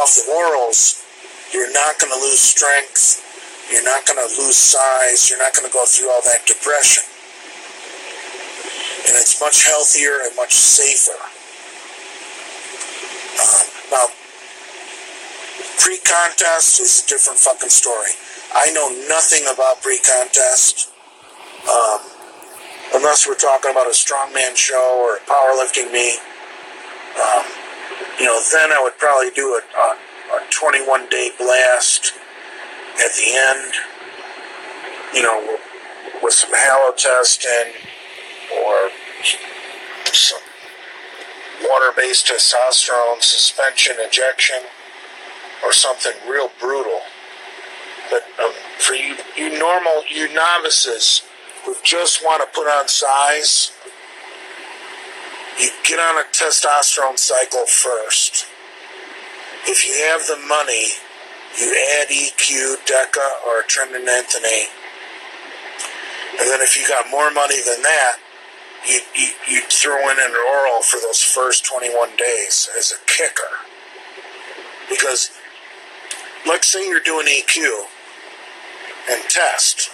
off the laurels, you're not going to lose strength. You're not going to lose size. You're not going to go through all that depression. And it's much healthier and much safer. Now, pre-contest is a different fucking story. I know nothing about pre-contest. Unless we're talking about a strongman show or a powerlifting meet. Then I would probably do a 21-day blast at the end, with some halo testing or some water-based testosterone suspension injection or something real brutal. But for you novices who just want to put on size, you get on a testosterone cycle first. If you have the money, you add EQ, DECA, or trimethylene. And then if you got more money than that, you throw in an oral for those first 21 days as a kicker. Because, let's say you're doing EQ and test.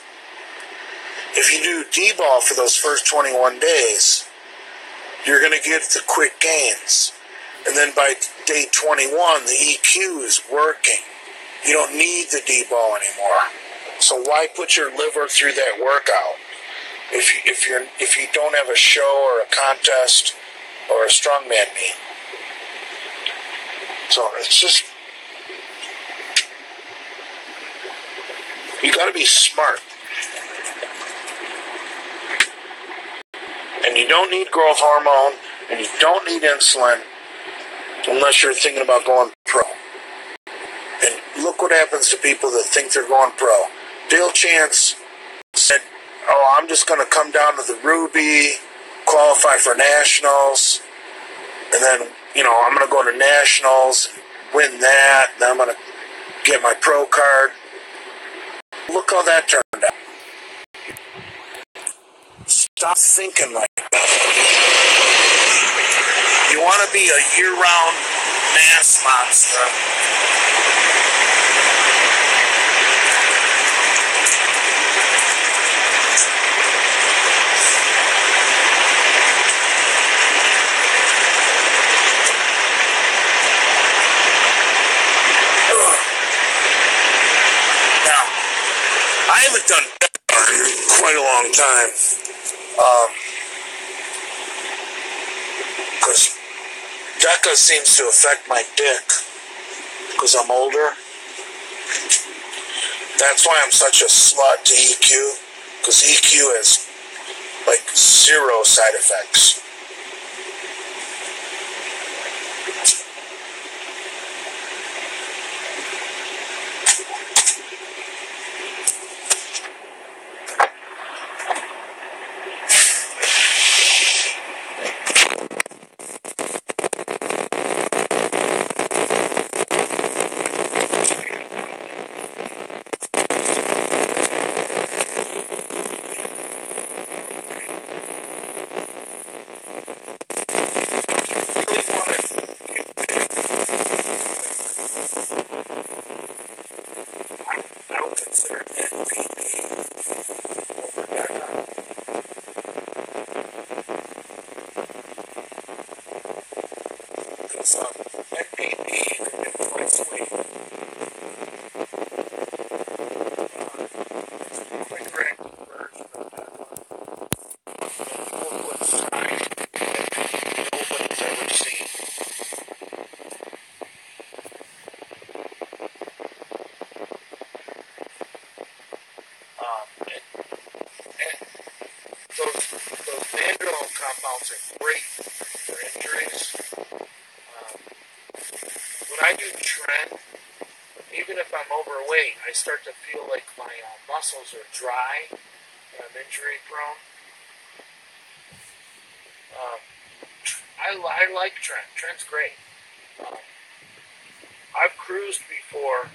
If you do D-ball for those first 21 days, you're going to get the quick gains. And then by day 21, the EQ is working. You don't need the D-ball anymore. So why put your liver through that workout if you don't have a show or a contest or a strongman meet? So it's just, you got to be smart. And you don't need growth hormone, and you don't need insulin unless you're thinking about going pro. And look what happens to people that think they're going pro. Dale Chance said, I'm just going to come down to the Ruby, qualify for nationals, and then, I'm going to go to nationals, win that, and then I'm going to get my pro card. Look how that turned out. Stop thinking like that. You want to be a year-round mass monster. Now, I haven't done that in quite a long time. Because DECA seems to affect my dick because I'm older. That's why I'm such a slut to EQ, because EQ has like 0 side effects. Compounds are great for injuries. When I do trend, even if I'm overweight, I start to feel like my muscles are dry and I'm injury prone. I like trend. Trend's great. I've cruised before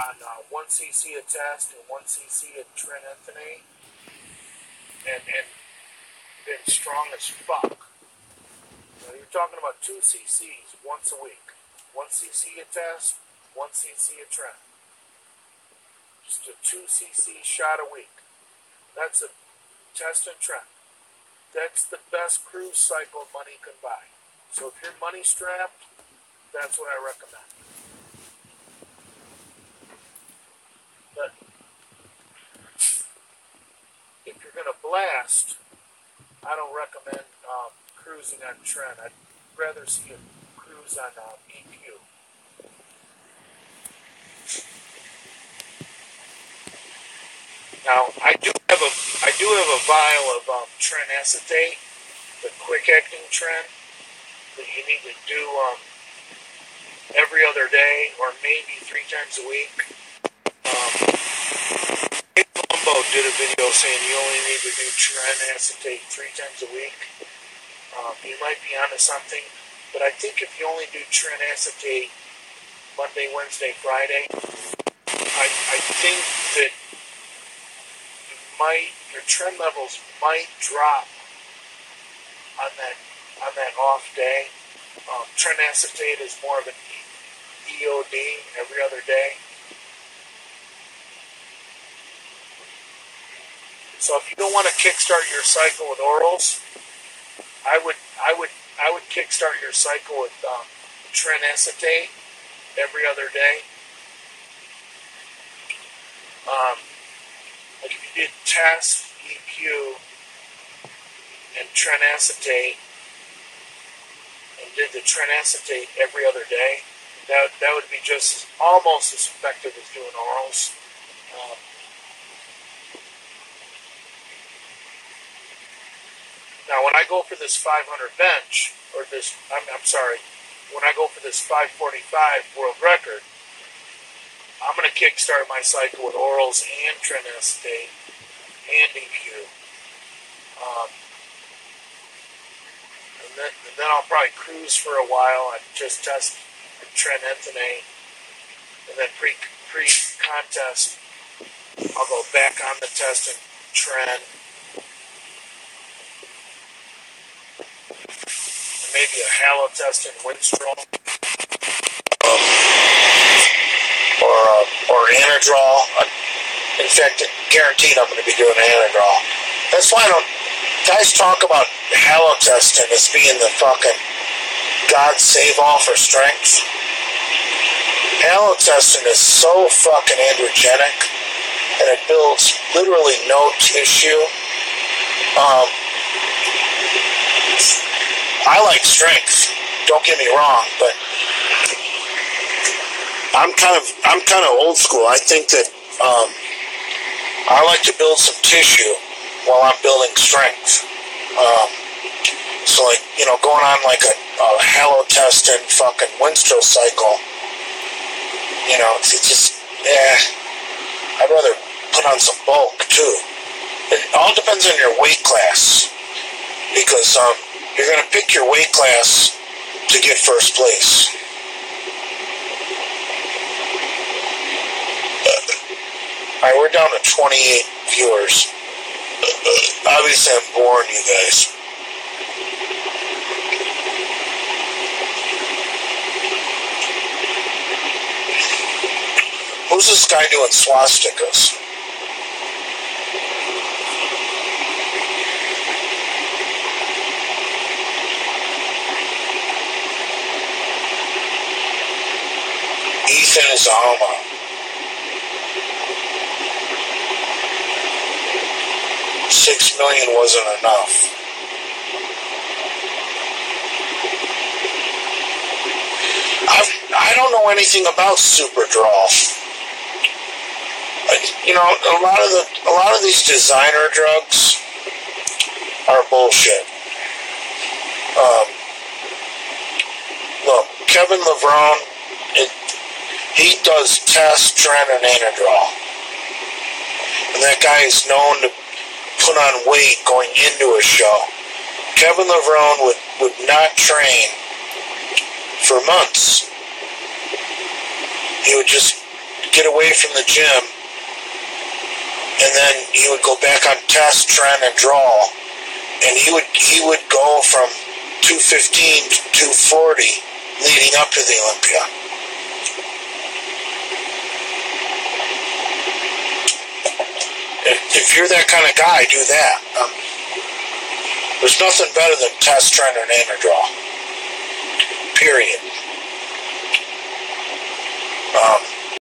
on 1cc a test and 1cc of trimethylene and been strong as fuck. You're talking about 2 cc's once a week. 1 cc a test, 1 cc a tren. Just a 2 cc shot a week. That's a test and tren. That's the best cruise cycle money can buy. So if you're money strapped, that's what I recommend. But if you're going to blast, I don't recommend cruising on tren. I'd rather see a cruise on EQ. Now I do have a vial of tren acetate, the quick acting tren, that you need to do every other day or maybe 3 times a week. Columbo did a video saying you only need to do tren acetate 3 times a week. You might be onto something, but I think if you only do tren acetate Monday, Wednesday, Friday, I think that your tren levels might drop on that off day. Tren acetate is more of an EOD every other day. So if you don't want to kickstart your cycle with orals, I would kickstart your cycle with tren acetate every other day. Like if you did test, EQ, and tren acetate, and did the tren acetate every other day, that would be just almost as effective as doing orals. Now, when I go for this 500 bench, or this, when I go for this 545 world record, I'm going to kickstart my cycle with orals and tren acetate and EQ. And then I'll probably cruise for a while and just test tren entonate. And then pre-contest, I'll go back on the test and tren. Maybe a halo test in Winstrol, or Anadrol. In fact, guaranteed I'm going to be doing Anadrol. That's why guys talk about halo testing as being the fucking God save all for strength. Halo testing is so fucking androgenic, and it builds literally no tissue. I like strength, don't get me wrong, but I'm kind of old school. I think that I like to build some tissue while I'm building strength. So like, going on like a halo test and fucking Winstrol cycle, it's just, I'd rather put on some bulk too. It all depends on your weight class, because you're going to pick your weight class to get first place. Alright, we're down to 28 viewers. Obviously, I'm boring you guys. Who's this guy doing swastikas? Ethan is Alma. $6 million wasn't enough. I don't know anything about Superdrol. A lot of these designer drugs are bullshit. Look, Kevin Levrone, he does test, tren, and Anadrol. And that guy is known to put on weight going into a show. Kevin Levrone would not train for months. He would just get away from the gym, and then he would go back on test, tren, and draw, and he would go from 215 to 240 leading up to the Olympia. If you're that kind of guy, do that. There's nothing better than test, train, and draw. Period.